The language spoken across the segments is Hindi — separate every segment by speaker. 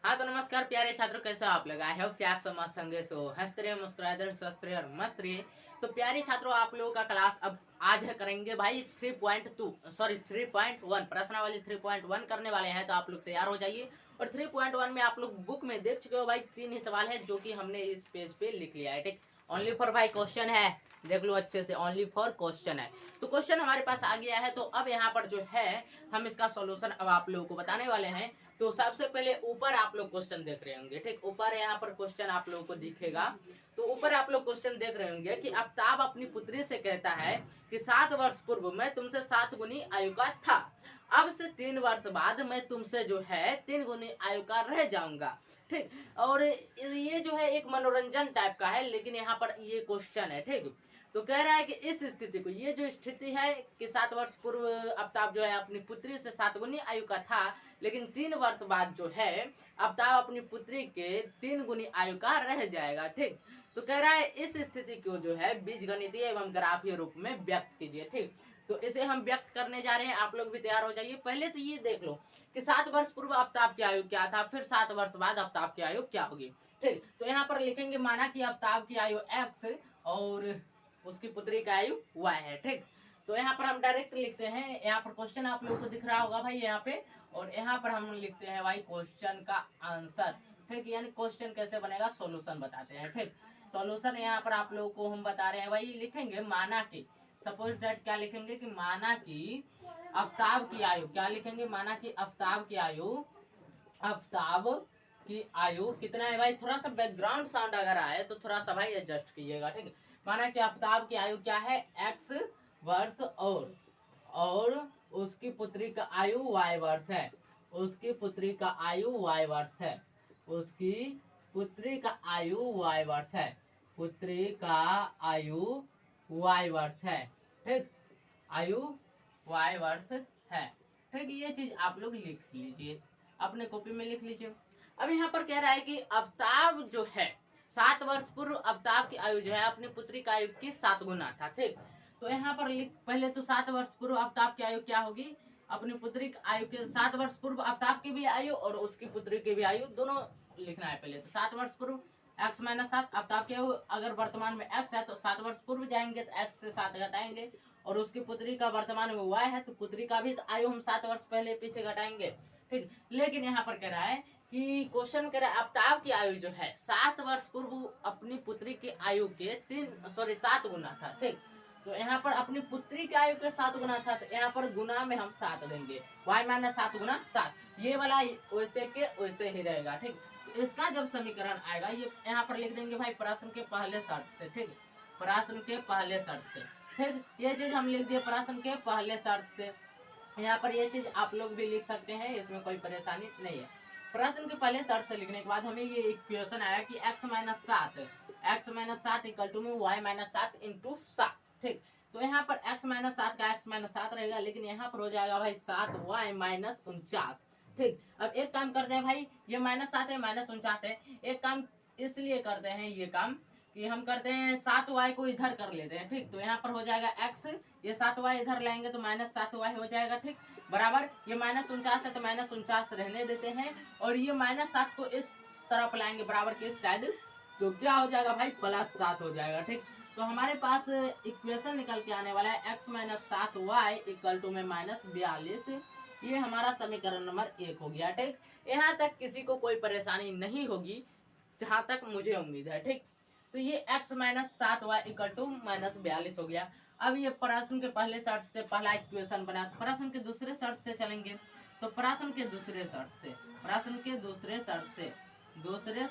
Speaker 1: हाँ तो नमस्कार प्यारे छात्रों, कैसे हो आप लोग। आई होप कि आप सब मस्त होंगे। सो हंसते रहे, मुस्कुराते रहे, स्वस्थ रहे और मस्त रहिए। तो प्यारे छात्रों, आप लोगों का क्लास अब आज है करेंगे भाई 3.2 सॉरी 3.1 प्रश्नावली 3.1 करने वाले हैं। तो आप लोग तैयार हो जाइए। और 3.1 में आप लोग बुक में देख चुके हो भाई, 3 ही सवाल है जो कि हमने इस पेज पे लिख लिया है। ठीक, ओनली फॉर भाई क्वेश्चन है, देख लो अच्छे से, ओनली फॉर क्वेश्चन है। तो क्वेश्चन हमारे पास आ गया है। तो अब यहाँ पर जो है हम इसका सॉल्यूशन अब आप लोगों को बताने वाले हैं। तो सबसे पहले ऊपर आप लोग क्वेश्चन देख रहे होंगे। ठीक, ऊपर यहाँ पर क्वेश्चन आप लोगों को दिखेगा। तो ऊपर आप लोग क्वेश्चन देख रहे होंगे कि आफ्ताब अपनी पुत्री से कहता है कि 7 वर्ष पूर्व मैं तुमसे 7 गुनी आयु का था, अब से 3 वर्ष बाद मैं तुमसे जो है 3 गुनी आयु का रह जाऊंगा। ठीक, और ये जो है एक मनोरंजन टाइप का है, लेकिन यहाँ पर ये क्वेश्चन है। ठीक, तो कह रहा है कि इस स्थिति को, ये जो स्थिति है कि 7 वर्ष पूर्व आफ्ताब जो है अपनी पुत्री से 7 गुनी आयु का था, लेकिन 3 वर्ष बाद जो है आफ्ताब अपनी पुत्री के 3 गुनी आयु का रह जाएगा। ठीक, तो कह रहा है इस स्थिति को जो है बीजगणितीय एवं ग्राफीय रूप में व्यक्त कीजिए। ठीक, तो इसे हम व्यक्त करने जा रहे हैं। आप लोग भी तैयार हो जाइए। पहले तो ये देख लो कि 7 वर्ष पूर्व आफ्ताब की आयु क्या था, फिर 7 वर्ष बाद आफ्ताब की आयु क्या होगी। ठीक, तो यहाँ पर लिखेंगे माना कि आफ्ताब की आयु x और उसकी पुत्री का आयु y है। ठीक, तो यहाँ पर हम डायरेक्ट लिखते हैं। यहाँ पर क्वेश्चन आप लोगों को दिख रहा होगा भाई यहाँ पे, और यहाँ पर हम लिखते हैं भाई क्वेश्चन का आंसर। ठीक, यानी क्वेश्चन कैसे बनेगा सॉल्यूशन बताते हैं। ठीक, सॉल्यूशन यहाँ पर आप लोगों को हम बता रहे हैं भाई, लिखेंगे माना कि, सपोज डेट क्या लिखेंगे कि माना कि आफ्ताब की आयु, क्या लिखेंगे, माना कि आफ्ताब की आयु, आफ्ताब की आयु कितना है भाई। थोड़ा सा बैकग्राउंड साउंड अगर आए तो थोड़ा सा भाई एडजस्ट कीजिएगा। ठीक है, माना कि आफ्ताब की आयु क्या है x वर्ष, और उसकी पुत्री का आयु y वर्ष है। उसकी पुत्री का आयु y वर्ष है। उसकी पुत्री का आयु y वर्ष है। पुत्री का आयु y वर्ष है। ठीक, आयु y वर्ष है। ठीक, ये चीज आप लोग लिख लीजिए, अपने कॉपी में लिख लीजिए। अब यहाँ पर कह रहा है कि आफ्ताब जो है 7 वर्ष पूर्व आफ्ताब की आयु जो है अपनी पुत्री की आयु की 7 गुना था। ठीक, तो यहाँ पर लिख, पहले तो 7 वर्ष पूर्व आफ्ताब की आयु क्या होगी, अपनी पुत्री की आयु के 7 वर्ष पूर्व आफ्ताब की भी आयु और उसकी पुत्री की भी आयु दोनों लिखना है। पहले तो 7 वर्ष पूर्व x-7 आफ्ताब की आयु, अगर वर्तमान में x है तो 7 वर्ष पूर्व जाएंगे तो x से 7 घटाएंगे, और उसकी पुत्री का वर्तमान में y है तो पुत्री का भी तो आयु हम 7 वर्ष पहले पीछे घटाएंगे। ठीक, लेकिन यहाँ पर कह रहा है कि क्वेश्चन कह रहा है आफ्ताब की आयु जो है 7 वर्ष पूर्व अपनी पुत्री की आयु के 7 गुना था। ठीक, तो यहाँ पर अपनी पुत्री की आयु के 7 गुना था, तो यहाँ पर गुना में हम 7 देंगे, y-7 गुना 7, ये वाला वैसे के वैसे ही रहेगा। ठीक, तो इसका जब समीकरण आएगा ये यहाँ पर लिख देंगे भाई प्रश्न के पहले शर्त से। ठीक, प्रश्न के पहले शर्त से। ठीक, ये चीज हम लिख दिए प्रश्न के पहले शर्त से। यहाँ पर ये चीज आप लोग भी लिख सकते हैं, इसमें कोई परेशानी नहीं है। प्रश्न के पहले शर्त से लिखने के बाद हमें ये इक्वेशन आया कि x-7 इक्वल टू में y-7 इंटू 7। ठीक, तो यहाँ पर x-7 का x-7 रहेगा, लेकिन यहाँ पर हो जाएगा भाई 7y-49। ठीक, अब एक काम करते हैं भाई, ये -7 है -49 है, एक काम इसलिए करते हैं ये काम कि हम करते हैं 7y को इधर कर लेते हैं। ठीक, तो यहाँ पर हो जाएगा x, ये 7y इधर लाएंगे तो -7y हो जाएगा। ठीक, बराबर, ये -49 है तो -49 रहने देते हैं, और ये -7 को इस तरफ लाएंगे बराबर के इस साइड, तो क्या हो जाएगा भाई +7 हो जाएगा। ठीक, तो हमारे पास इक्वेशन निकल के आने वाला है x-7y इक्वल टू में -42। ये हमारा समीकरण नंबर 1 हो गया। ठीक, यहाँ तक किसी को कोई परेशानी नहीं होगी जहां तक मुझे उम्मीद है। ठीक, तो ये x-7y इक्वल टू -42 हो गया। अब ये प्रश्न के पहले शर्त से पहला इक्वेशन बना, तो प्रश्न के दूसरे शर्त से चलेंगे। तो प्रश्न के दूसरे शर्त से, प्रश्न के दूसरे शर्त से, दूसरे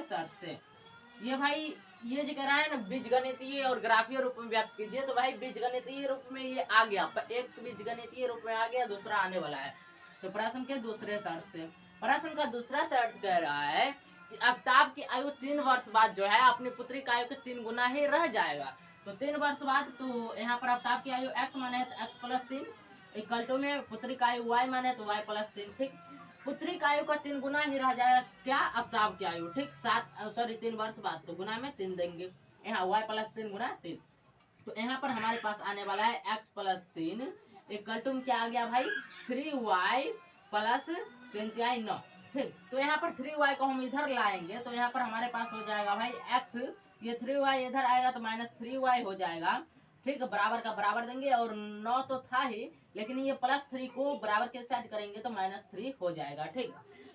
Speaker 1: शर्त से ये भाई, ये जो कह रहा है ना बीजगणितीय और ग्राफीय रूप में व्यक्त कीजिए, तो भाई बीजगणितीय रूप में ये आ गया, एक बीजगणितीय रूप में आ गया, दूसरा आने वाला है। तो प्रश्न के दूसरे शर्त से, प्रश्न का दूसरा शर्त कह रहा है कि आफ्ताब की आयु 3 वर्ष बाद जो है अपनी पुत्री की आयु के 3 गुना ही रह जाएगा। तो 3 वर्ष बाद, तो यहाँ पर आफ्ताब की आयु x माने तो x+3 इक्वल टू में पुत्री का आयु y माने तो y+3। ठीक, पुत्री का आयु का 3 गुना ही रह जाएगा क्या, आफ्ताब की आयु। ठीक, 3 वर्ष बाद, तो गुना में 3 देंगे, यहाँ y+3 गुना 3, तो यहाँ पर हमारे पास आने वाला है x+3 इक्वल टू क्या आ गया भाई 3y+3 9। ठीक। तो यहाँ पर 3y को हम इधर लाएंगे तो यहाँ पर हमारे पास हो जाएगा भाई x, ये 3y इधर आएगा तो -3y हो जाएगा। ठीक, बराबर का बराबर देंगे और 9 तो था ही, लेकिन ये +3 को बराबर के साथ करेंगे तो -3 हो जाएगा। ठीक,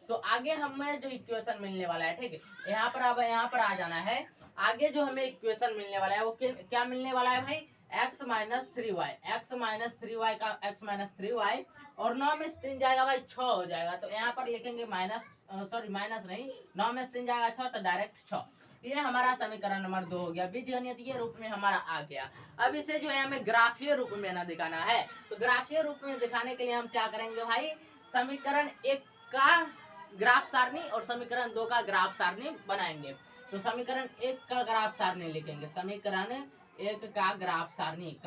Speaker 1: तो आगे हमें जो इक्वेशन मिलने वाला है, ठीक है, यहाँ पर अब यहाँ पर आ जाना है। आगे जो हमें इक्वेशन मिलने वाला है वो क्या मिलने वाला है भाई, x - 3y, x - 3y का x - 3y और 9 में से 3 जाएगा भाई 6 हो जाएगा। तो यहाँ पर लिखेंगे माइनस नहीं, 9 में से 3 जाएगा 6 तो डायरेक्ट 6। ये हमारा समीकरण नंबर 2 हो गया, बीजगणितीय रूप में हमारा आ गया। अब इसे जो है हमें ग्राफीय रूप में ना दिखाना है, तो ग्राफीय रूप में दिखाने के लिए हम क्या करेंगे भाई, समीकरण 1 का ग्राफ सारणी और समीकरण 2 का ग्राफ सारणी बनाएंगे। तो समीकरण 1 का ग्राफ सारणी लिखेंगे, समीकरण 1 का ग्राफ सारणी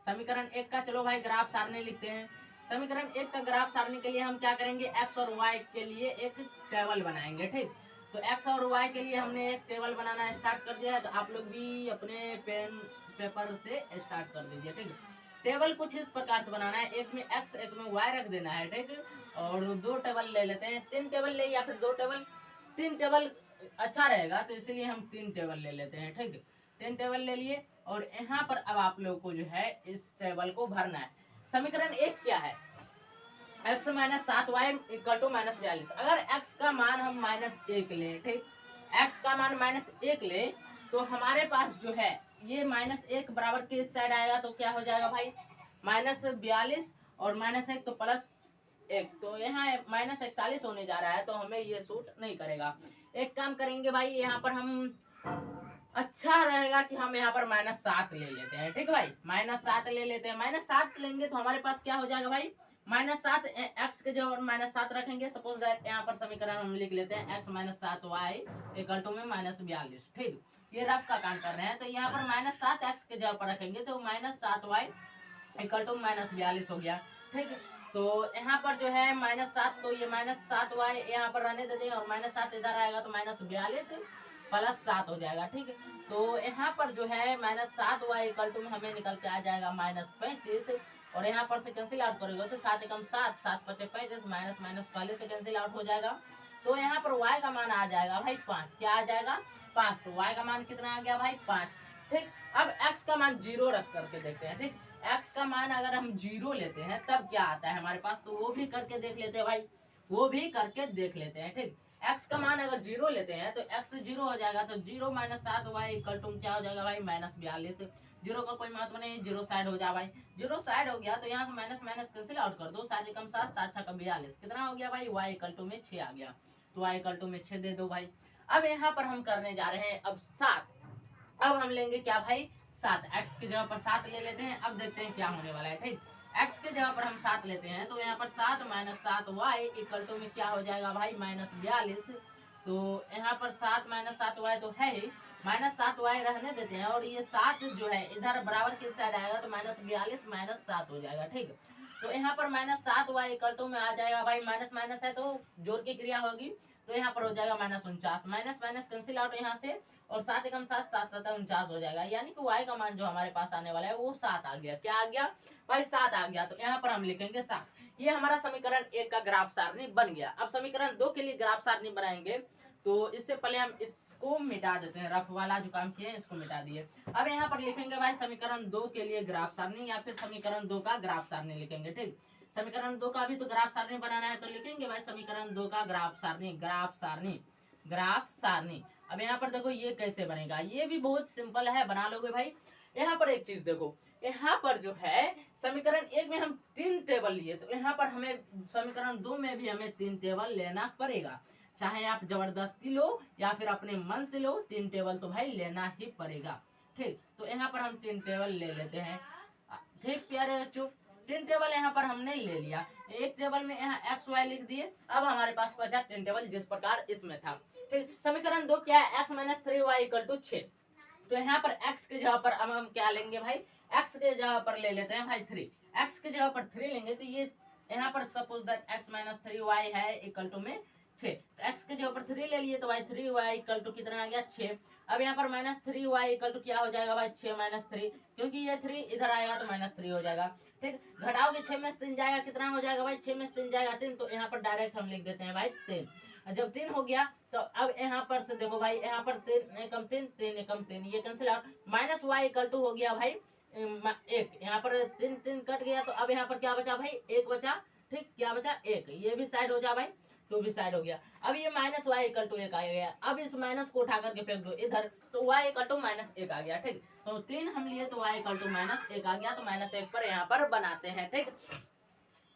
Speaker 1: समीकरण 1 का, चलो भाई ग्राफ सारणी लिखते हैं। समीकरण 1 का ग्राफ सारणी के लिए हम क्या करेंगे, x और y के लिए एक टेबल बनाएंगे। ठीक, तो x और y के लिए हमने एक टेबल बनाना स्टार्ट कर दिया है, तो आप लोग भी अपने पेन पेपर से स्टार्ट कर दीजिए। ठीक, टेबल कुछ इस प्रकार से बनाना है, एक में x एक में y रख देना है। ठीक, और 2 टेबल ले लेते हैं, 3 टेबल ले या फिर 2 टेबल, 3 टेबल अच्छा रहेगा तो इसलिए हम 3 टेबल ले लेते हैं। ठीक, 3 टेबल ले लिए और यहाँ पर अब आप लोग को जो है इस टेबल को भरना है। समीकरण 1 क्या है, x - 7y = -42। अगर x का मान हम -1 ले, ठीक, x का मान -1 ले तो हमारे पास जो है ये -1 बराबर के इस साइड आएगा तो क्या हो जाएगा भाई, -42 और -1 तो +1, तो यहाँ -41 होने जा रहा है, तो हमें ये सूट नहीं करेगा। एक काम करेंगे भाई, यहाँ पर हम अच्छा रहेगा कि हम यहाँ पर -7 ले लेते हैं। ठीक है भाई, -7 ले लेते हैं। -7 लेंगे तो हमारे पास क्या हो जाएगा भाई, -7 x के जगह -7 रखेंगे। सपोज दैट यहाँ पर समीकरण हम लिख लेते हैं x - 7y = में -42। ठीक, ये रफ का काम कर रहे हैं, तो यहाँ पर -7 x के जगह पर रखेंगे तो -7y = -42 हो गया। ठीक, तो यहाँ पर जो है -7, तो ये -7y यहाँ पर रहने दे देंगे और -7 इधर आएगा तो -42 +7 हो जाएगा। ठीक है, तो यहाँ पर जो है -7y = में हमें निकल के आ जाएगा -35 और यहाँ पर से कैंसिल आउट करेगा तो 7 एकम 7, 7 पचे 35, माइनस पहले से कैंसिल आउट हो जाएगा। तो यहाँ पर y का मान आ जाएगा भाई 5। क्या आ जाएगा, 5। तो y का मान कितना आ गया भाई, 5। ठीक, अब x का मान 0 रख करके देखते हैं। ठीक, x का मान अगर हम 0 लेते हैं तब क्या आता है हमारे पास, तो वो भी करके देख लेते हैं भाई, वो भी करके देख लेते हैं। ठीक, x का मान अगर 0 लेते हैं तो x 0 हो जाएगा, तो 0 - 7y = क्या हो जाएगा भाई, -42। 0 का कोई महत्व नहीं, 0 साइड हो जा भाई, 0 साइड हो गया तो यहाँ से माइनस माइनस कैंसिल आउट कर दो, 7 एकम 7, 7 छक्का 42, कितना हो गया भाई, y = में 6 आ गया, तो y = में 6 दे दो भाई। अब यहाँ पर हम करने जा रहे हैं अब 7, अब हम लेंगे क्या भाई 7, x की जगह पर 7 ले लेते हैं। अब देखते हैं क्या होने वाला है। ठीक, x की जगह पर हम 7 लेते हैं तो यहाँ पर 7 - 7y = में क्या हो जाएगा भाई, -42। तो यहाँ पर 7 - 7y तो है ही, -7y रहने देते हैं और ये 7 जो है इधर बराबर किस साइड आएगा तो -42 - 7 हो जाएगा। ठीक, तो यहाँ पर -7y = में आ जाएगा भाई, माइनस माइनस है तो जोड़ की क्रिया होगी, तो यहाँ पर हो जाएगा -49, माइनस माइनस कैंसिल आउट यहाँ से और 7 एकम 7, 7 7 49 हो जाएगा, यानी कि y का मान जो हमारे पास आने वाला है वो 7 आ गया। क्या आ गया भाई, 7 आ गया। तो यहाँ पर हम लिखेंगे 7। ये हमारा समीकरण 1 का ग्राफ सारणी बन गया। अब समीकरण 2 के लिए ग्राफ सारणी बनाएंगे, तो इससे पहले हम इसको मिटा देते हैं, रफ वाला जो काम किए इसको मिटा दिए। अब यहाँ पर लिखेंगे भाई समीकरण 2 के लिए ग्राफ सारणी, या फिर समीकरण 2 का ग्राफ सारणी लिखेंगे। ठीक, समीकरण 2 का भी तो ग्राफ सारणी बनाना है, तो लिखेंगे भाई समीकरण 2 का ग्राफ सारणी। अब यहाँ पर देखो ये कैसे बनेगा, ये भी बहुत सिंपल है, बना लोगे भाई। यहाँ पर एक चीज देखो, यहाँ पर जो है समीकरण 1 में हम 3 टेबल लिए, तो यहाँ पर हमें समीकरण 2 में भी हमें 3 टेबल लेना पड़ेगा, चाहे आप जबरदस्ती लो या फिर अपने मन से लो, 3 टेबल तो भाई लेना ही पड़ेगा। ठीक, तो यहाँ पर हम 3 टेबल ले लेते हैं। ठीक प्यारे बच्चों, 3 टेबल यहाँ पर हमने ले लिया, एक टेबल में यहाँ एक्स वाई लिख दिए। अब हमारे पास बचा 3 टेबल जिस प्रकार इसमें था। ठीक, समीकरण 2 क्या है, x - 3y = 6। तो यहाँ पर x की जगह पर अब हम क्या लेंगे भाई, x के जगह पर ले लेते हैं भाई 3, x की जगह पर 3 लेंगे तो ये यहाँ पर सपोज दैट x - 3y है = में 6, तो x के जगह पर 3 ले लिए तो भाई 3y = कितना आ गया 6। अब यहाँ पर -3y = क्या हो जाएगा भाई 6 - 3, क्योंकि ये 3 इधर आएगा तो -3 हो जाएगा। ठीक, घटाओगे 6 में से 3 जाएगा, कितना हो जाएगा भाई, 6 में से 3 जाएगा 3, तो यहाँ पर डायरेक्ट हम लिख देते हैं भाई 3। जब 3 हो गया तो अब यहाँ पर से देखो भाई, यहाँ पर 3 एकम 3, 3 एकम 3, ये cancel out, minus Y equal to हो गया भाई 1, यहाँ पर 3 3 कट गया, तो अब यहाँ पर क्या बचा भाई, 1 बचा। ठीक, क्या बचा 1, ये भी साइड हो जा भाई, 2 भी साइड हो गया। अब ये माइनस वाई इक्वल टू 1 आ गया, अब इस माइनस को उठा करके फेंक दो इधर, तो वाई इक्वल टू माइनस 1 आ गया। ठीक, तो 3 हम लिए तो वाई इक्वल टू माइनस 1 आ गया, तो माइनस 1 पर यहाँ पर बनाते हैं। ठीक,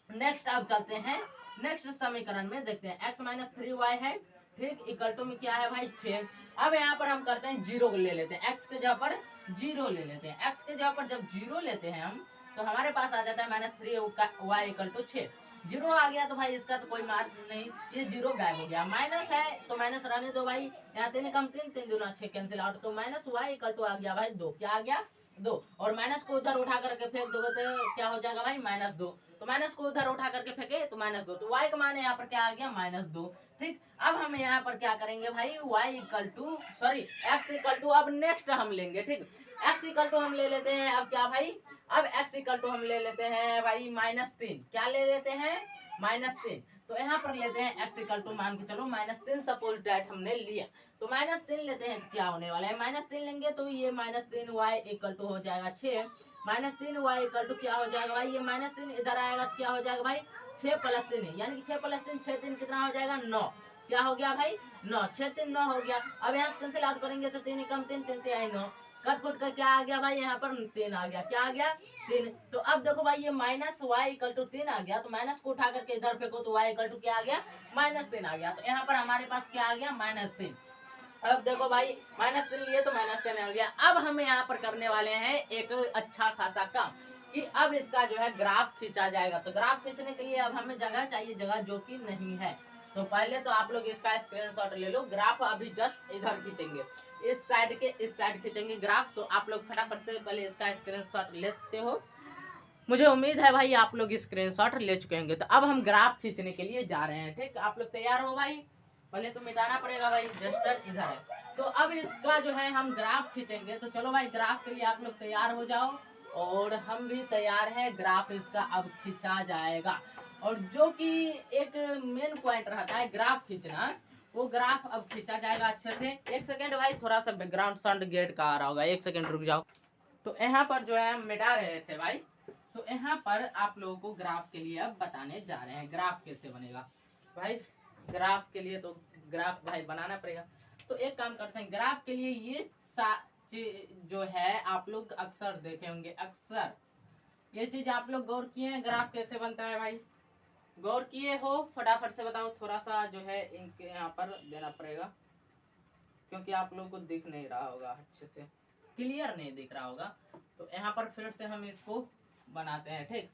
Speaker 1: नेक्स्ट अब चलते हैं नेक्स्ट समीकरण में, देखते हैं x माइनस 3y है, ठीक, इक्वल टू में क्या है भाई 6। अब यहाँ पर हम करते हैं 0 ले लेते हैं, x के जगह पर 0 ले लेते हैं, x के जगह पर जब 0 लेते हैं हम, तो हमारे पास आ जाता है माइनस 3y इक्वल टू 6। 0 आ गया तो भाई इसका तो कोई मान नहीं, ये 0 गायब हो गया। माइनस है तो माइनस रहने दो भाई, यहाँ 3 कम 3, 3 दूना 6 कैंसिल आउट, तो माइनस वाई इक्वल टू आ गया भाई 2, क्या आ गया 2, और माइनस को उधर उठा करके फेंक दोगे तो क्या हो जाएगा भाई -2, तो माइनस को उधर उठा करके फेंके तो -2, तो y का मान यहाँ पर क्या आ गया -2। ठीक, अब हम यहाँ पर क्या करेंगे भाई, y equal to sorry x equal to, अब नेक्स्ट हम लेंगे। ठीक, x इक्वल टू हम ले लेते हैं, अब क्या भाई, अब x इक्वल टू हम ले लेते हैं भाई -3, क्या ले लेते हैं -3, तो यहाँ पर लेते हैं x इक्वल टू, मान के चलो -3 सपोज डैट हमने लिया, तो -3 लेते हैं, क्या होने वाला है, -3 लेंगे तो ये -3y इक्वल टू हो जाएगा 6, -3y इक्वल टू क्या हो जाएगा भाई, ये -3 इधर आएगा तो क्या हो जाएगा भाई 6 + 3, यानी कि 6 + 3 6 3 कितना हो जाएगा 9, क्या हो गया भाई 9, 6 3 9 हो गया। अब यहाँ से कैंसिल आउट करेंगे तो 3 कम 3 3 3 9, कट कुट कर क्या आ गया भाई, यहाँ पर 3 आ गया, क्या आ गया 3। तो अब देखो भाई ये -y इक्वल टू 3 आ गया, तो माइनस को उठा करके इधर फेंको तो y इक्वल टू क्या आ गया -3 आ गया, तो यहाँ पर हमारे पास क्या आ गया -3। अब देखो भाई -3 लिए तो -3 आ गया। अब हम यहाँ पर करने वाले हैं एक अच्छा खासा काम, कि अब इसका जो है ग्राफ खींचा जाएगा, तो ग्राफ खींचने के लिए अब हमें जगह चाहिए, जगह जो कि नहीं है, तो पहले तो आप लोग इसका स्क्रीनशॉट ले लो, ग्राफ अभी जस्ट इधर खींचेंगे, इस साइड के इस साइड खींचेंगे ग्राफ, तो आप लोग फटाफट से पहले इसका स्क्रीनशॉट ले सकते हो, मुझे उम्मीद है भाई आप लोग स्क्रीनशॉट ले चुके होंगे। तो अब हम ग्राफ खींचने के लिए जा रहे हैं। ठीक, आप लोग तैयार हो भाई, पहले तो मिटाना पड़ेगा भाई, रजिस्टर इधर है, तो अब इसका जो है हम ग्राफ खींचेंगे, तो चलो भाई ग्राफ के लिए आप लोग तैयार हो जाओ, और हम भी तैयार है, ग्राफ इसका अब खींचा जाएगा, और जो कि एक मेन पॉइंट रहता है ग्राफ खींचना, वो ग्राफ अब खींचा जाएगा अच्छे से। एक सेकेंड भाई, थोड़ा सा बैकग्राउंड साउंड गेट का आ रहा होगा, एक सेकेंड रुक जाओ। तो यहाँ पर जो है हम मिटा रहे थे भाई, तो यहाँ पर आप लोगों को ग्राफ के लिए अब बताने जा रहे हैं ग्राफ कैसे बनेगा भाई। ग्राफ के लिए तो ग्राफ भाई बनाना पड़ेगा, तो एक काम करते हैं, ग्राफ के लिए ये जो है आप लोग अक्सर देखे होंगे, अक्सर ये चीज आप लोग गौर किए हैं, ग्राफ कैसे बनता है भाई, गौर किए हो, फटाफट से बताओ। थोड़ा सा जो है इनके यहाँ पर देना पड़ेगा, क्योंकि आप लोग को दिख नहीं रहा होगा अच्छे से, क्लियर नहीं दिख रहा होगा, तो यहाँ पर फिर से हम इसको बनाते हैं। ठीक,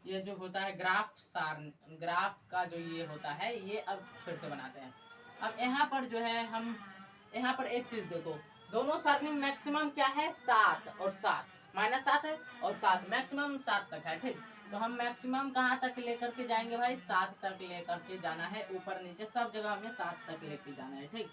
Speaker 1: ये जो होता है ग्राफ का जो ये होता है, ये अब फिर से बनाते हैं। अब यहाँ पर जो है हम यहाँ पर एक चीज देखो, दोनों सरनी मैक्सिमम क्या है 7 और 7, -7 है और 7, मैक्सिमम 7 तक है। ठीक, तो हम मैक्सिमम कहाँ तक लेकर के जाएंगे भाई, 7 तक लेकर के जाना है, ऊपर नीचे सब जगह हमें 7 तक लेके जाना है। ठीक,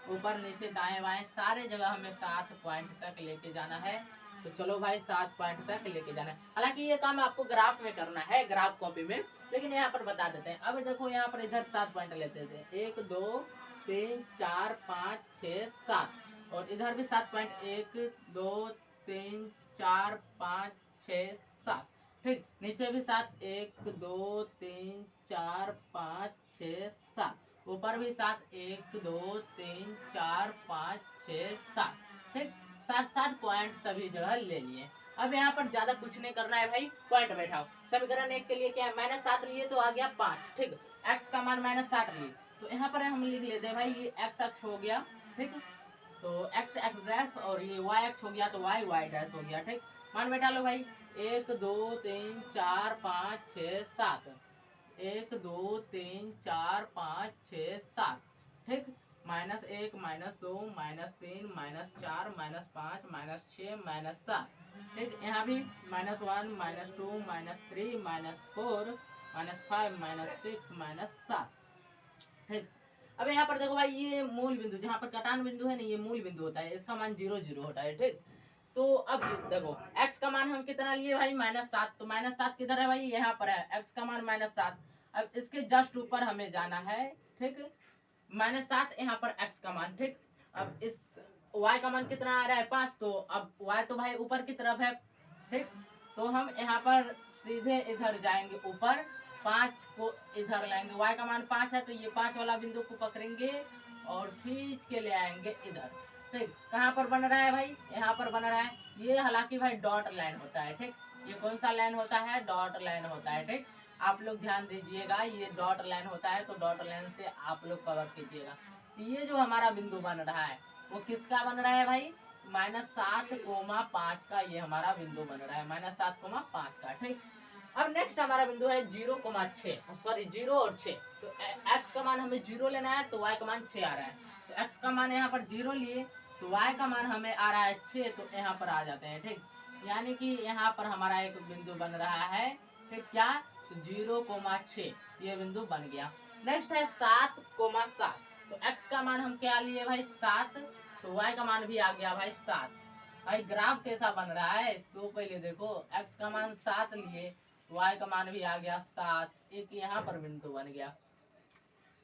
Speaker 1: ऊपर नीचे दाएं बाएं सारे जगह हमें 7 पॉइंट तक लेके जाना है, तो चलो भाई 7 पॉइंट तक लेके जाना है। हालांकि ये काम आपको ग्राफ में करना है, ग्राफ कॉपी में, लेकिन यहाँ पर बता देते हैं। अब देखो यहाँ पर इधर 7 पॉइंट लेते थे, 1 2 3 4 5 6 7, और इधर भी 7 पॉइंट, 1 2 3 4 5 6 7। ठीक, नीचे भी 7, 1 2 3 4 5 6 7, ऊपर भी 7, 1 2 3 4 5 6 7। ठीक, 7 पॉइंट सभी जगह ले लिए। अब यहाँ पर ज्यादा कुछ नहीं करना है भाई, पॉइंट बैठाओ। समीकरण 1 के लिए क्या है, -7 लिए तो आ गया 5। ठीक, x का मान -7 लिए, तो यहाँ पर हम लिख लेते हैं भाई, ये x अक्ष हो गया। ठीक, तो x डैश, और ये y अक्ष हो गया, तो y डैश हो गया। ठीक, मान बैठा लो भाई, 1 2 3 4 5 6 7, 1 2 3 4 5 6 7। ठीक, -1 -2 -3 -4 -5 -6 -7। ठीक, यहाँ भी -1 -2 -3 -4 -5 -6 -7। ठीक, अब यहाँ पर देखो भाई, ये मूल बिंदु जहाँ पर कटान बिंदु है ना, ये मूल बिंदु होता है, इसका मान 0 0 होता है। ठीक, तो अब देखो x x का मान हम कितना लिए भाई -7, तो -7 किधर है भाई, यहाँ पर है, x का मान -7। अब इसके जस्ट ऊपर हमें जाना है, ठीक, -7 यहाँ पर x का मान, ठीक। अब इस y का मान कितना आ रहा है 5, तो अब y तो भाई ऊपर की तरफ है, ठीक। तो हम यहाँ पर सीधे इधर जाएंगे ऊपर, 5 को इधर लाएंगे, y का मान 5 है, तो ये 5 वाला बिंदु को पकड़ेंगे और खींच के ले आएंगे इधर, ठीक। कहाँ पर बन रहा है भाई, यहाँ पर बन रहा है। ये हालांकि भाई डॉट लाइन होता है, ठीक। ये कौन सा लाइन होता है, डॉट लाइन होता है, ठीक। आप लोग ध्यान दीजिएगा, ये डॉट लाइन होता है, तो डॉट लाइन से आप लोग कवर कीजिएगा। ये जो हमारा बिंदु बन रहा है वो किसका बन रहा है भाई, -7,5 का ये हमारा बिंदु बन रहा है, -7,5 का, ठीक। अब नेक्स्ट हमारा बिंदु है 0,6, सॉरी 0 और 6। तो x का मान हमें 0 लेना है, तो y का मान 6 आ रहा है, तो x का मान यहाँ पर 0 लिए, तो y का मान हमें आ रहा है 6, तो यहाँ पर आ जाते हैं, ठीक। यानी कि यहाँ पर हमारा एक बिंदु बन रहा है, ठीक। क्या, तो 0,6 ये बिंदु बन गया। नेक्स्ट है 7,7, तो x का मान हम क्या लिए भाई 7, तो y का मान भी आ गया भाई 7। भाई ग्राफ कैसा बन रहा है, सो पहले देखो, x का मान 7 लिए, y का मान भी आ गया 7, एक यहाँ पर बिंदु बन गया।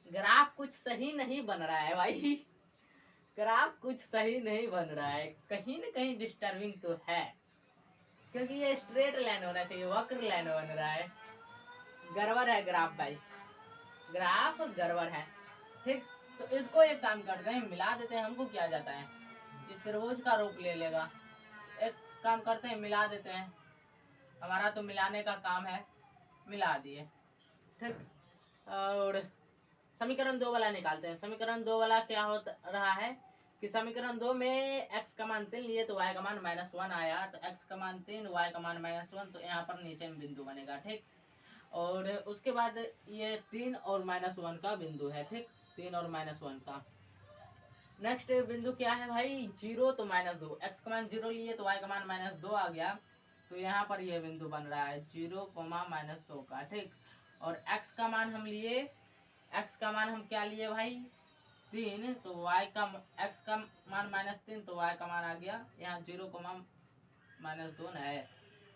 Speaker 1: ग्राफ कुछ सही नहीं बन रहा है भाई, ग्राफ कुछ सही नहीं बन रहा है, कहीं न कहीं डिस्टर्बिंग तो है, क्योंकि ये स्ट्रेट लाइन होना चाहिए, वक्र लाइन बन रहा है, गड़बड़ है ग्राफ भाई, ग्राफ गड़बड़ है, ठीक। तो इसको एक काम करते हैं, मिला देते हैं, हमको क्या जाता है, ये त्रिभुज का रूप ले लेगा। एक काम करते हैं, मिला देते हैं, हमारा तो मिलाने का काम है, मिला दिए, ठीक। और समीकरण 2 वाला निकालते हैं। समीकरण 2 वाला क्या हो रहा है कि समीकरण 2 में x का मान 3 लिए, तो y का मान -1 आया, तो x का मान 3, y का मान -1, तो यहाँ पर नीचे में बिंदु बनेगा, ठीक। और उसके बाद ये 3 और -1 का बिंदु है, ठीक, 3 और -1 का। नेक्स्ट बिंदु क्या है भाई, 0 तो -2, x का मान 0 लिए, तो y का मान -2 आ गया, तो यहाँ पर ये बिंदु बन रहा है 0, -2 का, ठीक। और x का मान हम लिए, x का मान हम क्या लिए भाई 3, तो y का x का मान -3, तो y का मान आ गया यहाँ 0, -2 है,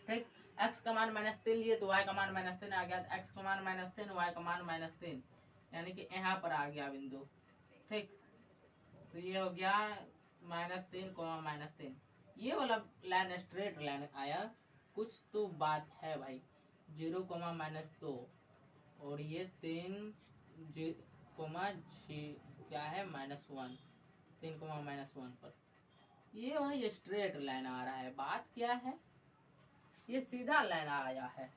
Speaker 1: ठीक। x का मान -3 लिए, तो y का मान -3 आ गया, x का मान -3, y का मान -3, यानी कि यहाँ पर आ गया बिंदु, ठीक। तो ये हो गया -3, -3, ये वाला लाइन स्ट्रेट लाइन आया, कुछ तो बात है भाई। 0, -2 और ये 3, क्या है -1, 3, -1 पर ये भाई स्ट्रेट लाइन आ रहा है। बात क्या है, ये सीधा लाइन आया है,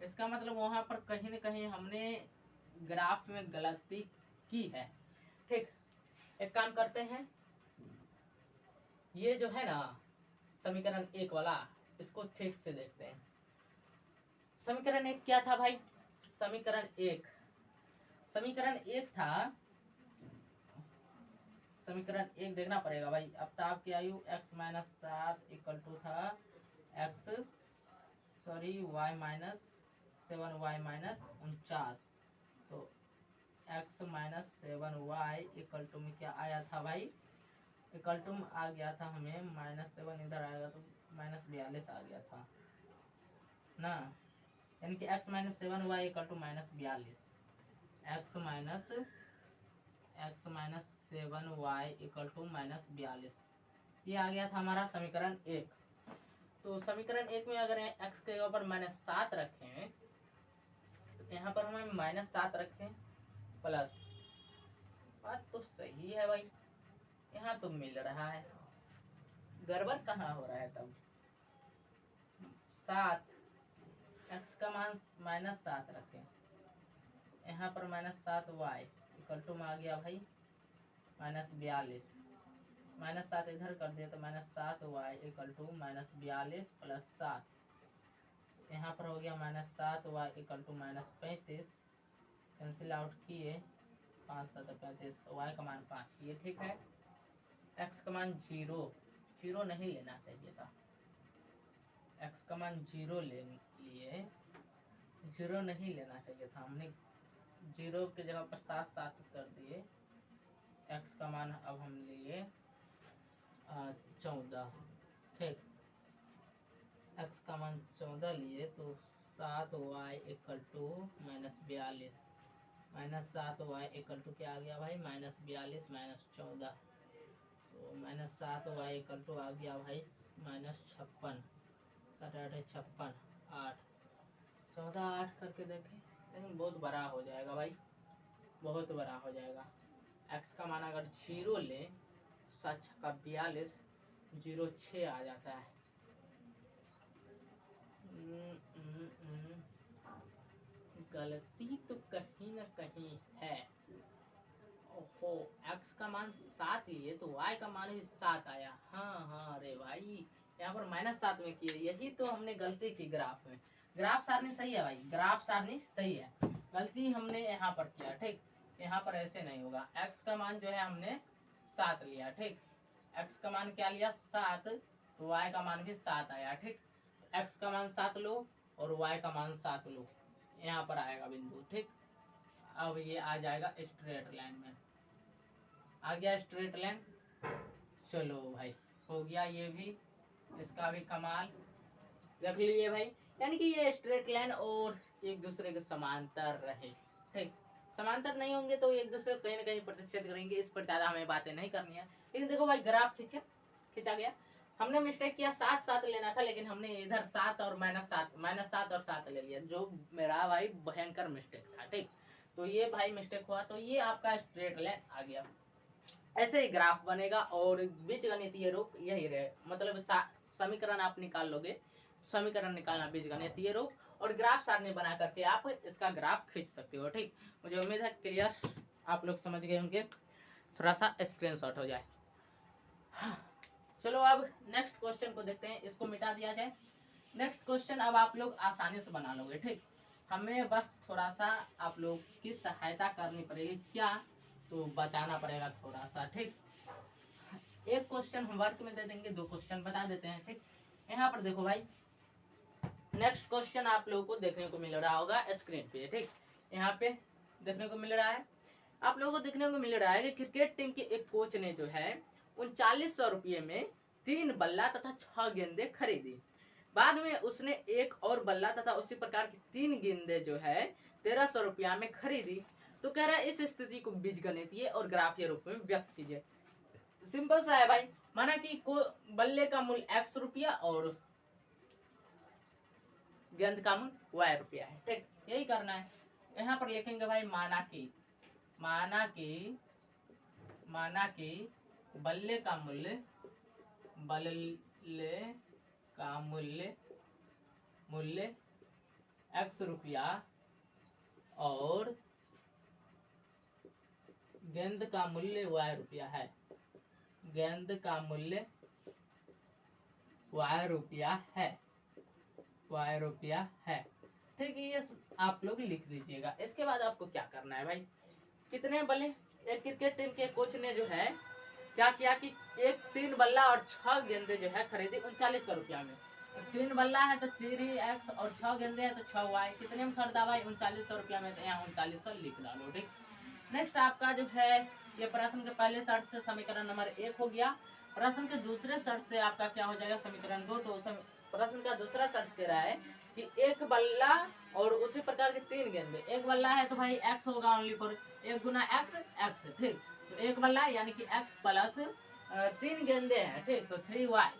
Speaker 1: इसका मतलब वहां पर कहीं न कहीं हमने ग्राफ में गलती की है, ठीक। एक काम करते हैं, ये जो है ना समीकरण 1 वाला, इसको ठीक से देखते हैं। समीकरण 1 क्या था भाई, समीकरण 1 था, समीकरण 1 देखना पड़ेगा भाई। अब ताप की आयु x - 7 इक्वल टू था x, सॉरी y - 7y - 49, तो x - 7y इक्वल टू में क्या आया था भाई, इक्वल टू में आ गया था हमें -7, इधर आएगा तो -42 आ गया था ना, यानी कि x - 7y equal to -42, x - 7y equal to -42, ये आ गया था हमारा समीकरण 1। तो समीकरण 1 में अगर x के ऊपर -7 रखें, तो यहाँ पर हमें -7 रखें प्लस, बात तो सही है भाई, यहाँ तो मिल रहा है, गड़बड़ कहाँ हो रहा है तब। 7, x का मान -7 रखें, यहाँ पर -7y इक्वल टू में आ गया भाई -42, -7 इधर कर दिया, तो -7y इक्वल टू -42 प्लस 7, यहाँ पर हो गया -7y equal to -35, cancel out किए, 5 7 35, तो y का मान 5, ये ठीक है। x का मान 0 नहीं लेना चाहिए था, x का मान 0 लिए 0 नहीं लेना चाहिए था, हमने 0 के जगह पर 7 7 कर दिए। x का मान अब हम लिए 14, ठीक। एक्स का मान 14 लिए तो 7y equal to -42, -7y equal to क्या आ गया भाई, -42 -14, तो -7y इक्वल टू आ गया भाई -56, 7 8 56, 8 14 8 करके देखें, लेकिन बहुत बड़ा हो जाएगा भाई, बहुत बड़ा हो जाएगा। एक्स का मान अगर 0 ले, 7 का 42, 06 आ जाता है। गलती तो कहीं ना कहीं है। ओहो, एक्स का मान 7 लिए तो वाई का मान भी 7 आया। हाँ हाँ, अरे भाई यहाँ पर -7 में किए, यही तो हमने गलती की ग्राफ में। ग्राफ सारणी सही है भाई, ग्राफ सारणी सही है, गलती हमने यहाँ पर किया। ठीक, यहाँ पर ऐसे नहीं होगा। एक्स का मान जो है हमने 7 लिया। ठीक, एक्स का मान क्या लिया, 7, तो वाई का मान भी 7 आया। ठीक, एक्स का मान 7 लो और वाई का मान 7 लो, यहाँ पर आएगा बिंदु। ठीक, अब ये आ जाएगा स्ट्रेट लाइन में, आ गया स्ट्रेट लाइन। चलो भाई, हो गया ये भी, इसका भी कमाल रख लिए भाई। यानी कि ये स्ट्रेट लाइन और एक दूसरे के समांतर रहे। ठीक, समांतर नहीं होंगे तो एक दूसरे को कहीं ना कहीं प्रतिच्छेद करेंगे, इस पर ज्यादा हमें बातें नहीं करनी है। लेकिन देखो भाई, ग्राफ खींचा गया, हमने मिस्टेक किया, 7 7 लेना था, लेकिन हमने इधर 7 और -7 और 7 ले लिया, जो मेरा भाई भयंकर मिस्टेक था। ठीक, तो ये भाई मिस्टेक हुआ, तो ये आपका स्ट्रेट लाइन आ गया। ऐसे ही ग्राफ बनेगा और बीजगणितीय रूप यही रहे, मतलब समीकरण आप निकाल लोगे, समीकरण निकालना बीजगणितीय रूप, और ग्राफ सारणी बना करके आप इसका ग्राफ खींच सकते हो। ठीक, मुझे उम्मीद है क्लियर आप लोग समझ गए होंगे, थोड़ा सा स्क्रीनशॉट हो जाए। चलो अब नेक्स्ट क्वेश्चन को देखते हैं, इसको मिटा दिया जाए। नेक्स्ट क्वेश्चन अब आप लोग आसानी से बना लोगे। ठीक, हमें बस थोड़ा सा आप लोग की सहायता करनी पड़ेगी, क्या, तो बताना पड़ेगा थोड़ा सा। ठीक, एक क्वेश्चन हम वर्क में दे देंगे, 2 क्वेश्चन बता देते हैं। ठीक, यहाँ पर देखो भाई, नेक्स्ट क्वेश्चन आप लोगों को देखने को मिल रहा होगा स्क्रीन पे। ठीक, यहाँ पे देखने को मिल रहा है, आप लोगों को देखने को मिल रहा है कि क्रिकेट टीम के एक कोच ने जो है 3900 रुपये में 3 बल्ला तथा 6 गेंदे खरीदी। बाद में उसने एक और बल्ला तथा उसी प्रकार की 3 गेंदे जो है 1300 रुपया में खरीदी। तो कह रहा है इस स्थिति को बीजगणितीय और ग्राफीय रूप में व्यक्त कीजिए। सिंपल सा है भाई, माना कि बल्ले का मूल्य x रुपया और गेंद का मूल्य y रुपया है। ठीक, यही करना है। यहाँ पर लिखेंगे भाई, माना कि बल्ले का मूल्य x रुपया और गेंद का मूल्य y रुपया है, गेंद का मूल्य y रुपया है। ठीक है, ये आप लोग लिख दीजिएगा। इसके बाद आपको क्या करना है भाई, कितने बल्ले, एक क्रिकेट टीम के कोच ने जो है क्या किया कि एक 3 बल्ला और 6 गेंदे जो है खरीदी 3900 रुपया में। 3 बल्ला है तो 3x और 6 गेंदे है तो 6y, कितने में खरीदा भाई, 3900 रुपया में, तो यहाँ 3900 लिख डालो। ठीक, नेक्स्ट आपका जो है ये प्रश्न के पहले शर्त से समीकरण नंबर 1 हो गया। प्रश्न के दूसरे शर्त से आपका क्या हो जाएगा, समीकरण 2। तो प्रश्न का दूसरा शर्त कह रहा है कि एक बल्ला और उसी प्रकार के 3 गेंदे, एक बल्ला है तो भाई x होगा ओनली फॉर 1 गुना x। ठीक, तो एक बल्ला यानी कि x प्लस 3 गेंदे हैं। ठीक, तो 3y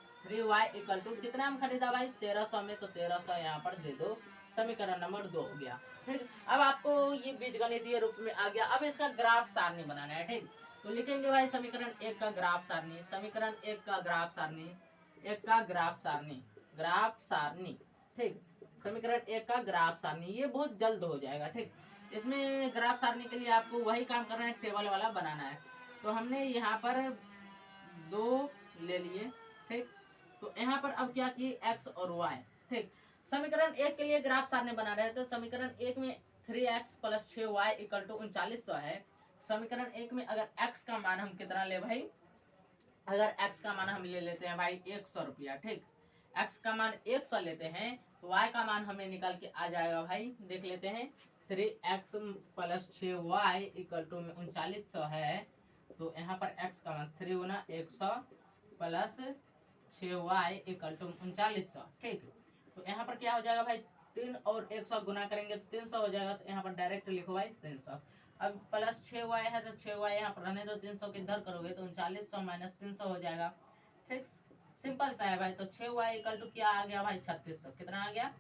Speaker 1: इक्वल टू कितना हम खरीदा भाई, 1300 में, तो 1300 यहाँ पर दे दो, समीकरण नंबर 2 हो गया। ठीक, अब आपको ये बीजगणितीय रूप में आ गया। अब इसका ग्राफ सारणी बनाना है। ठीक, तो लिखेंगे भाई समीकरण 1 का ग्राफ सारणी, समीकरण 1 का ग्राफ सारणी, 1 का ग्राफ सारणी। ठीक, समीकरण 1 का ग्राफ सारणी, ये बहुत जल्द हो जाएगा। ठीक, इसमें ग्राफ सारणी के लिए आपको वही काम करना है, टेबल वाला बनाना है। तो हमने यहाँ पर 2 ले लिए। ठीक, तो यहाँ पर अब क्या किए, x और y। ठीक, समीकरण 1 के लिए ग्राफ सारणी बना रहे हैं, तो समीकरण 1 में 3x plus 6y equal to 3900 है। समीकरण 1 में अगर x का मान हम कितना ले भाई, अगर x का मान हम ले लेते हैं भाई 100 रुपया। ठीक, x का मान 100 लेते हैं तो y का मान हमें निकाल के आ जाएगा भाई, देख लेते हैं, 3x plus 6y equal to 3900 है। तो यहाँ पर x का मान 3 गुना 100 प्लस 6y इक्वल टू 3900। ठीक, तो यहाँ पर क्या हो जाएगा भाई, 3 और 100 गुना करेंगे तो 300 हो जाएगा, तो यहाँ पर डायरेक्ट लिखो भाई 300। अब प्लस 6y है तो 6y यहाँ पर रहने दो, 300 के इधर करोगे तो 3900 माइनस 300 हो जाएगा। ठीक, सिंपल सा है भाई। तो 6y इक्वल टू क्या आ गया भाई, 3600। कितना आ गया,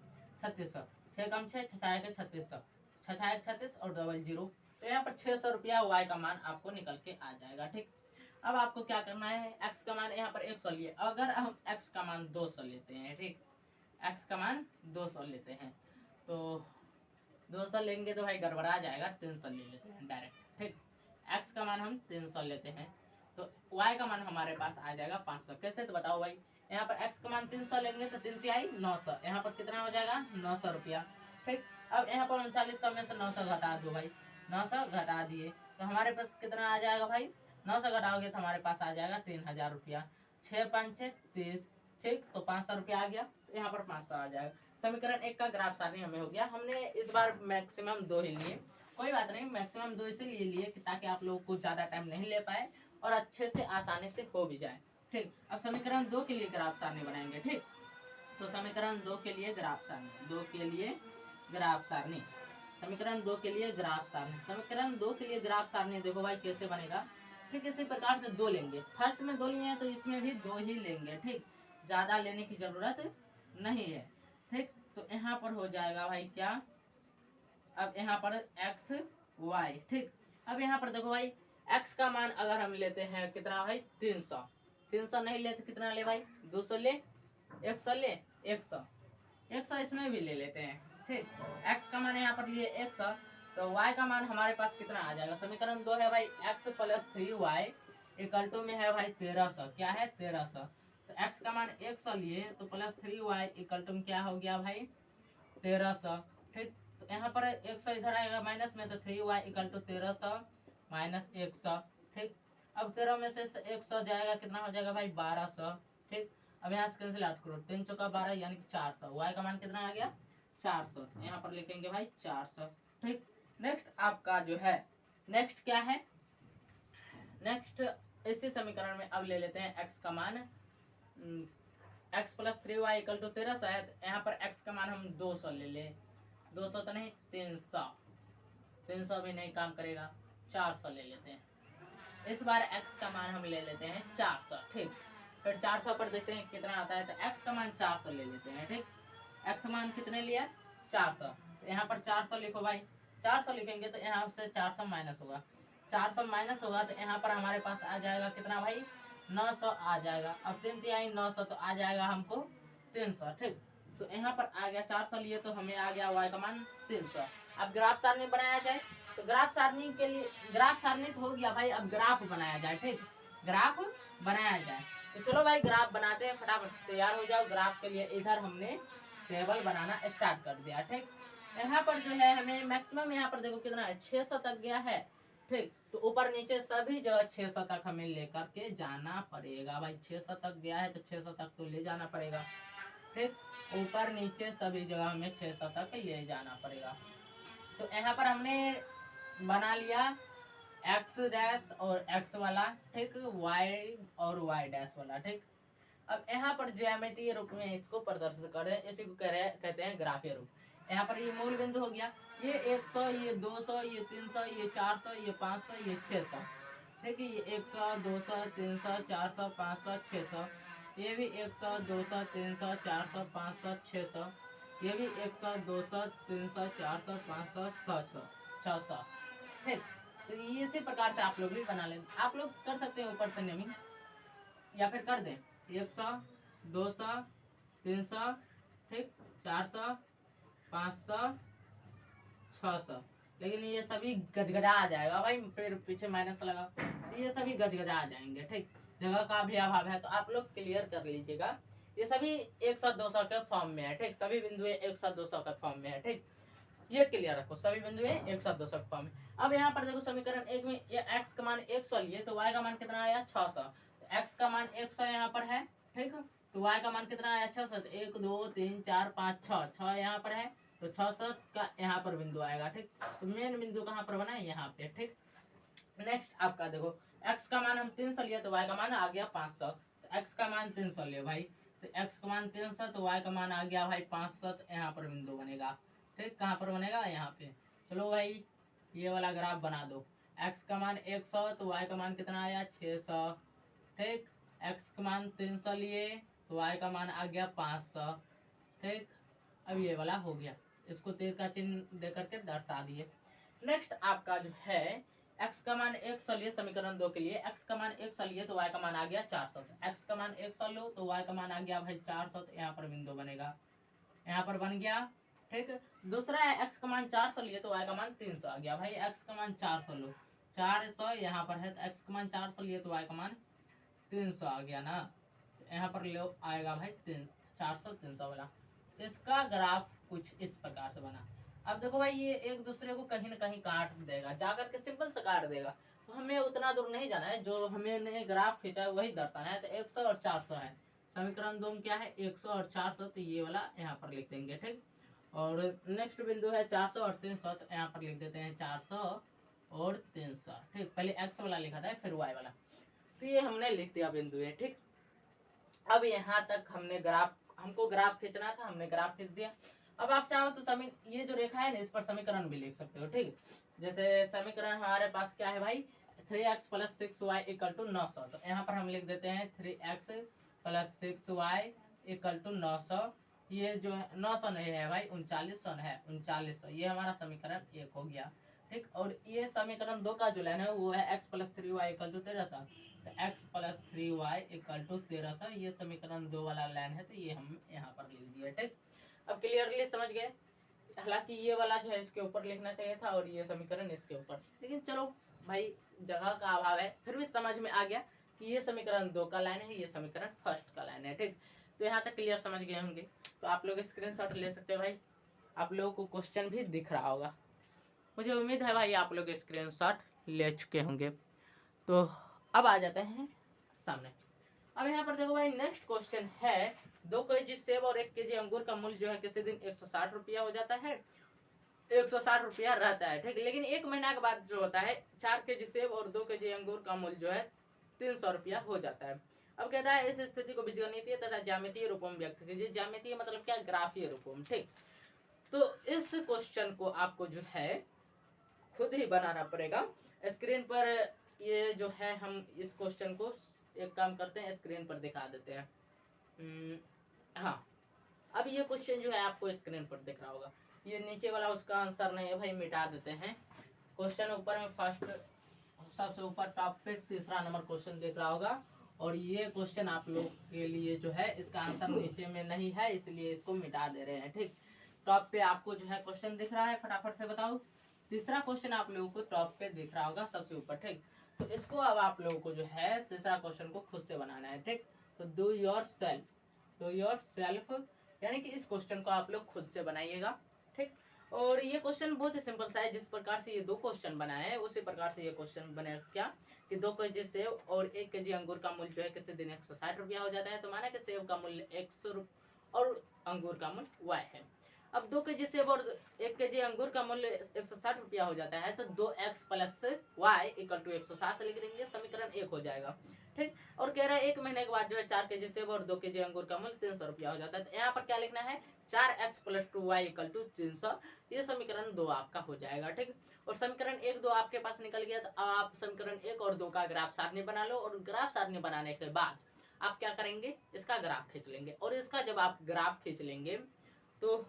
Speaker 1: 3600। 6 कम 6, 6 के 3600, 6 36 और डबल जीरो। तो यहाँ पर 600 रुपया y का मान आपको निकल के आ जाएगा। ठीक, अब आपको क्या करना है, x का मान यहाँ पर 100 लिए, अगर हम x का मान 200 लेते हैं, ठीक, x का मान 200 लेते हैं, तो 200 लेंगे तो भाई गड़बड़ा जाएगा, 300 ले लेते हैं डायरेक्ट। ठीक, x का मान हम 300 लेते हैं तो y का मान हमारे पास आ जाएगा 500। कैसे, तो बताओ भाई। यहाँ पर x का मान 300 लेंगे तो 3 तिहाई 900, यहाँ पर कितना हो जाएगा 900 रुपया। ठीक, अब यहाँ पर 3900 में से 900 घटा दो भाई, 900 घटा दिए तो हमारे पास कितना आ जाएगा भाई, 900 घटाओगे तो हमारे पास आ जाएगा 3000 रुपया। 6 5 30, ठीक, तो 500 रुपया आ गया, तो यहाँ पर 500 आ जाएगा। समीकरण 1 का ग्राफ सारणी हमें हो गया। हमने इस बार मैक्सिमम 2 ही लिए, कोई बात नहीं, मैक्सिमम 2 इसीलिए लिए कि ताकि आप लोगों को ज़्यादा टाइम नहीं ले पाए और अच्छे से आसानी से हो भी जाए। ठीक, अब समीकरण 2 के लिए ग्राफ सारणी बनाएंगे। ठीक, तो समीकरण 2 के लिए ग्राफ सारणी, 2 के लिए ग्राफ सारणी, समीकरण 2 के लिए ग्राफ सारणी, समीकरण 2 के लिए ग्राफ सारणी देखो भाई कैसे बनेगा। ठीक, इसी प्रकार से 2 लेंगे, फर्स्ट में 2 लिए हैं तो इसमें भी 2 ही लेंगे। ठीक, ज़्यादा लेने की जरूरत नहीं है। ठीक, तो यहाँ पर हो जाएगा भाई क्या, अब यहाँ पर x y। ठीक, अब यहाँ पर देखो भाई, x का मान अगर हम लेते हैं कितना भाई 300, 300 नहीं ले तो कितना ले भाई 200 ले, 100 ले, 100, 100 इसमें भी ले लेते हैं। ठीक, x का मान यहाँ पर लिए 100, तो y का मान हमारे पास कितना आ जाएगा, समीकरण 2 है भाई x plus 3y equal to में है भाई 1300, क्या है 1300। तो x का मान 100 लिए तो प्लस 3y इक्वल टू में क्या हो गया भाई 1300। ठीक, तो यहाँ पर 100 इधर आएगा माइनस में, तो 3y इक्वल टू 1300 माइनस 100। ठीक, अब 13 में से 100 जाएगा, कितना हो जाएगा भाई 1200। ठीक, अब यहाँ से कैंसिल आउट करो, 3 चौका 12 यानी कि 400, y का मान कितना आ गया 400, यहाँ पर लिखेंगे भाई 400। ठीक, नेक्स्ट आपका जो है, नेक्स्ट क्या है, नेक्स्ट इसी समीकरण में अब ले लेते हैं x का मान, x plus 3y equal to 1300 है, तो यहाँ पर x का मान हम 200 ले ले, 200 तो नहीं 300, 300 भी नहीं काम करेगा, 400 ले लेते हैं। इस बार x का मान हम ले लेते हैं 400। ठीक, फिर 400 पर देखते हैं कितना आता है, तो x का मान 400 ले लेते हैं। ठीक, x मान कितने लिया 400, तो यहाँ पर 400 लिखो भाई, 400 लिखेंगे तो यहाँ से 400 माइनस होगा, 400 माइनस होगा तो यहाँ पर हमारे पास आ जाएगा कितना भाई 900 आ जाएगा। अब 3 तिहाई 900 तो आ जाएगा हमको 300। ठीक, तो यहाँ पर आ गया 400 लिए तो हमें आ गया y का मान 300। अब ग्राफ सारणी बनाया जाए, तो ग्राफ सारणी के लिए, ग्राफ सारणी तो हो गया भाई, अब ग्राफ बनाया जाए। ठीक, ग्राफ बनाया जाए, तो चलो भाई ग्राफ बनाते हैं, फटाफट से तैयार हो जाओ। ग्राफ के लिए इधर हमने टेबल बनाना स्टार्ट कर दिया। ठीक, यहाँ पर जो है हमें मैक्सिमम, यहाँ पर देखो कितना है 600 तक गया है। ठीक, तो ऊपर नीचे सभी जगह 600 तक हमें लेकर के जाना पड़ेगा भाई, 600 तक गया है तो 600 तक तो ले जाना पड़ेगा। ठीक, ऊपर नीचे सभी जगह हमें 600 तक ले जाना पड़ेगा। तो यहाँ पर हमने बना लिया x डैश और x वाला, ठीक, y और y डैश वाला। ठीक, अब यहाँ पर ज्यामितीय रूप में इसको प्रदर्शित करें, इसी को कहते हैं ग्राफीय रूप। यहाँ पर ये मूल बिंदु हो गया, ये 100, ये 200, ये 300, ये 400, ये 500, ये 600। ठीक है, ये 100, 200, 300, 400, 500, 600, ये भी 100, 200, 300, 400, 500, 600, ये भी 100, 200, 300, 400, 500, 600। ठीक, तो इसी प्रकार से आप लोग भी बना लें, आप लोग कर सकते हैं ऊपर से नेमिंग, या फिर कर दें 100, 200, 300, ठीक, 400, 500, 600। लेकिन ये सभी गजगजा आ जाएगा भाई, फिर पीछे माइनस लगा तो ये सभी गजगजा आ जाएंगे। ठीक, जगह का भी अभाव है तो आप लोग क्लियर कर लीजिएगा। ये सभी 100, 200 के फॉर्म में है। ठीक, सभी बिंदु 100, 200 के फॉर्म में है। ठीक, ये क्लियर रखो, सभी बिंदु 100, 200 के फॉर्म में। अब यहाँ पर देखो समीकरण 1 में ये x का मान 100 लिए तो y का मान कितना आया 600, x का मान 100 यहाँ पर है। ठीक, तो y का मान कितना आया 600, 1 2 3 4 5 6, 6 यहाँ पर है तो 600 का यहाँ पर बिंदु आएगा। ठीक, तो मेन बिंदु कहाँ पर बना है यहाँ पे। ठीक, नेक्स्ट आपका देखो x का मान हम 300 लिया तो y का मान आ गया 500, तो x का मान 300 लियो भाई, तो x का मान 300, तो y का मान आ गया भाई 500, तो यहाँ पर बिंदु बनेगा। ठीक, कहाँ पर बनेगा? यहाँ पे। चलो भाई ये वाला ग्राफ बना दो। x का मान 100, तो y का मान कितना आया? 600। ठीक, x का मान 300 लिए, तो y का मान आ गया 500। ठीक, अब ये वाला हो गया, इसको तीर का चिन्ह दे करके दर्शा दिए। नेक्स्ट आपका जो है x का मान 100 लिए, समीकरण 2 के लिए x का मान 100 लिए, तो y का मान आ गया 400। x का मान 100 लो, तो y का मान आ गया भाई 400, तो यहाँ पर बिंदु बनेगा, यहाँ पर बन गया। ठीक, दूसरा है x का मान 400 लिए, तो y का मान 300 आ गया। भाई x का मान 400 लो, 400 यहाँ पर है, तो x का मान 400 लिए, तो y का मान 300 आ गया ना, यहाँ पर लो आएगा भाई 400 300 वाला। इसका ग्राफ कुछ इस प्रकार से बना। अब देखो भाई ये एक दूसरे को कहीं ना कहीं काट देगा, जाकर के सिंपल से काट देगा, तो हमें उतना दूर नहीं जाना है, जो हमें ग्राफ खींचा है वही दर्शाना है। तो 100 और 400 है, समीकरण 2 में क्या है? 100 और 400, तो ये वाला यहाँ पर लिख देंगे। ठीक, और नेक्स्ट बिंदु है 400 और 300, तो यहाँ पर लिख देते हैं 400 और 300। ठीक, पहले x वाला लिखा था फिर y वाला, तो ये हमने लिख दिया बिंदु है। ठीक, अब यहाँ तक हमको ग्राफ खींचना था, हमने ग्राफ खींच दिया। अब आप चाहो तो ये जो रेखा है ना, इस पर समीकरण भी लिख सकते हो। ठीक, जैसे समीकरण हमारे पास क्या है भाई? 3x plus 6y equal to 900, तो यहाँ पर हम लिख देते हैं 3x plus 6y equal to 900। ये जो है 900 नहीं है भाई, 3900 है, 3900। ये हमारा समीकरण 1 हो गया। ठीक, और ये समीकरण 2 का जो लाइन है वो है x plus 3y equal to 1300, तो x plus 3y equal to 1300, ये समीकरण 2 वाला लाइन है, तो ये हम यहाँ पर लिख दिए। ठीक, अब क्लियरली समझ गए। हालांकि ये वाला जो है इसके ऊपर लिखना चाहिए था और ये समीकरण इसके ऊपर, लेकिन चलो भाई जगह का अभाव है, फिर भी समझ में आ गया कि ये समीकरण 2 का लाइन है, ये समीकरण फर्स्ट का लाइन है। ठीक, तो यहाँ तक क्लियर समझ गए होंगे, तो आप लोग स्क्रीनशॉट ले सकते हैं भाई। आप लोगों को क्वेश्चन भी दिख रहा होगा, मुझे उम्मीद है भाई आप लोग स्क्रीनशॉट ले चुके होंगे। तो अब आ जाते हैं सामने। अब यहाँ पर देखो भाई नेक्स्ट क्वेश्चन है, 2 केजी सेब और 1 केजी अंगूर का मूल्य जो है किसी दिन 160 रुपया हो जाता है, 160 रुपया रहता है। ठीक, लेकिन 1 महीना के बाद जो होता है 4 केजी सेब और 2 केजी अंगूर का मूल्य जो है 300 रुपया हो जाता है। अब कहता है इस स्थिति को बीजगणितीय तथा ज्यामितीय रूपों में व्यक्त कीजिए। ज्यामितीय मतलब क्या? ग्राफीय रूपों में। ठीक, तो इस क्वेश्चन को आपको जो है खुद ही बनाना पड़ेगा। स्क्रीन पर ये जो है, हम इस क्वेश्चन को एक काम करते हैं, स्क्रीन पर दिखा देते हैं। हाँ, अब ये क्वेश्चन जो है आपको स्क्रीन पर दिख रहा होगा, ये नीचे वाला उसका आंसर नहीं है भाई, मिटा देते हैं। क्वेश्चन ऊपर में फर्स्ट सबसे ऊपर टॉप पे तीसरा नंबर क्वेश्चन दिख रहा होगा, और ये क्वेश्चन आप लोग के लिए जो है इसका आंसर नीचे में नहीं है, इसलिए इसको मिटा दे रहे हैं। ठीक, टॉप पे आपको जो है क्वेश्चन दिख रहा है, फटाफट से बताओ। तीसरा क्वेश्चन आप लोगों को टॉप पे दिख रहा होगा सबसे ऊपर। ठीक, तो इसको अब आप लोगों को जो है तीसरा क्वेश्चन को खुद से बनाना है। ठीक, तो डू योर सेल्फ, यानी कि इस क्वेश्चन को आप लोग खुद से बनाइएगा। ठीक, और ये क्वेश्चन बहुत ही सिंपल सा है, जिस प्रकार से ये 2 क्वेश्चन बनाए हैं उसी प्रकार से ये क्वेश्चन बने। क्या कि 2 केजी सेब और 1 केजी अंगूर का मूल्य जो है किसी दिन 160 रुपया हो जाता है, तो माना कि सेब का मूल्य 100 और अंगूर का मूल्य y है। अब 2 केजी सेब और 1 केजी अंगूर का मूल्य 160 रुपया हो जाता है, तो 2x plus Y equal to 160 लिख देंगे, समीकरण 1 हो जाएगा। ठीक, और कह रहा है 1 महीने के बाद जो है 4 केजी सेब और 2 केजी अंगूर का मूल्य 300 रुपया हो जाता है, तो यहाँ पर क्या लिखना है? 4x plus 2y equal to 300, ये समीकरण 2 आपका हो जाएगा। ठीक, और समीकरण 1 2 आपके पास निकल गया, तो आप समीकरण 1 और 2 का ग्राफ सारणी बना लो, और ग्राफ सारणी बनाने के बाद आप क्या करेंगे? इसका ग्राफ खींच लेंगे, और इसका जब आप ग्राफ खींच लेंगे तो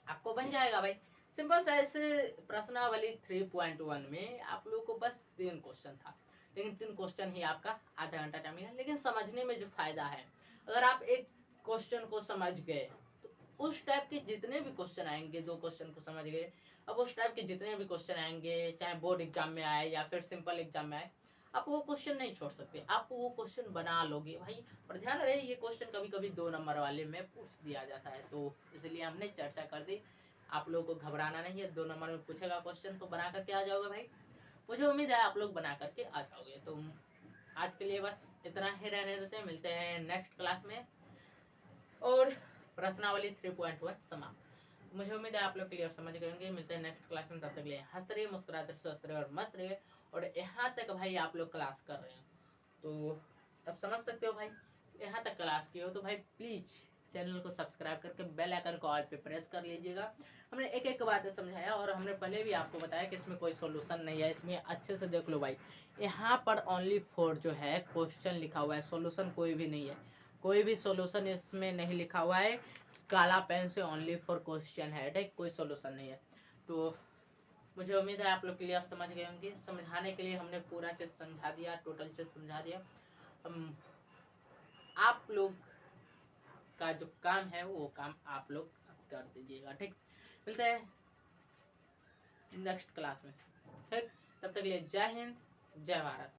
Speaker 1: आपको बन जाएगा भाई सिंपल सा। इस प्रश्नावली 3.1 में आप लोगों को बस 3 क्वेश्चन था, लेकिन 3 क्वेश्चन ही आपका आधा घंटा टाइम लिया, लेकिन समझने में जो फायदा है, अगर आप एक क्वेश्चन को समझ गए तो उस टाइप के जितने भी क्वेश्चन आएंगे, 2 क्वेश्चन को समझ गए, अब उस टाइप के जितने भी क्वेश्चन आएंगे, चाहे बोर्ड एग्जाम में आए या फिर सिंपल एग्जाम में आए, आप वो क्वेश्चन नहीं छोड़ सकते, आप वो क्वेश्चन बना लोगे भाई। पर ध्यान रहे ये क्वेश्चन कभी कभी 2 नंबर वाले में पूछ दिया जाता है, तो इसलिए हमने चर्चा कर दी। आप लोगों को घबराना नहीं है, 2 नंबर में पूछेगा क्वेश्चन तो बना करके आ जाओगे भाई, मुझे उम्मीद है आप लोग बना करके आ जाओगे। तो आज के लिए बस इतना ही रहने देते हैं, मिलते हैं नेक्स्ट क्लास में, और प्रश्नावली 3.1 समाप्त। मुझे उम्मीद है आप लोग क्लियर समझ गए होंगे, मिलते हैं नेक्स्ट क्लास में, तब तक के लिए हंसते रहिए, मुस्कुराते रहिए, स्वस्थ रहिए और मस्त रहिए। और यहाँ तक भाई आप लोग क्लास कर रहे हैं तो अब समझ सकते हो भाई यहाँ तक क्लास की हो तो भाई प्लीज चैनल को सब्सक्राइब करके बेल आइकन को ऑल पे प्रेस कर लीजिएगा। हमने एक एक बात समझाया और हमने पहले भी आपको बताया कि इसमें कोई सोल्यूशन नहीं है, इसमें अच्छे से देख लो भाई। यहाँ पर ओनली फॉर जो है क्वेश्चन लिखा हुआ है, सोल्यूशन कोई भी नहीं है, कोई भी सोल्यूशन इसमें नहीं लिखा हुआ है। काला पेन से ओनली फॉर क्वेश्चन है, ठीक, कोई सोल्यूशन नहीं है। तो मुझे उम्मीद है आप लोग क्लियर समझ गए होंगे। समझाने के लिए हमने पूरा चीज समझा दिया, टोटल चीज समझा दिया। आप लोग का जो काम है वो काम आप लोग कर दीजिएगा, ठीक। मिलते हैं नेक्स्ट क्लास में, ठीक। तब तक के लिए जय हिंद, जय भारत।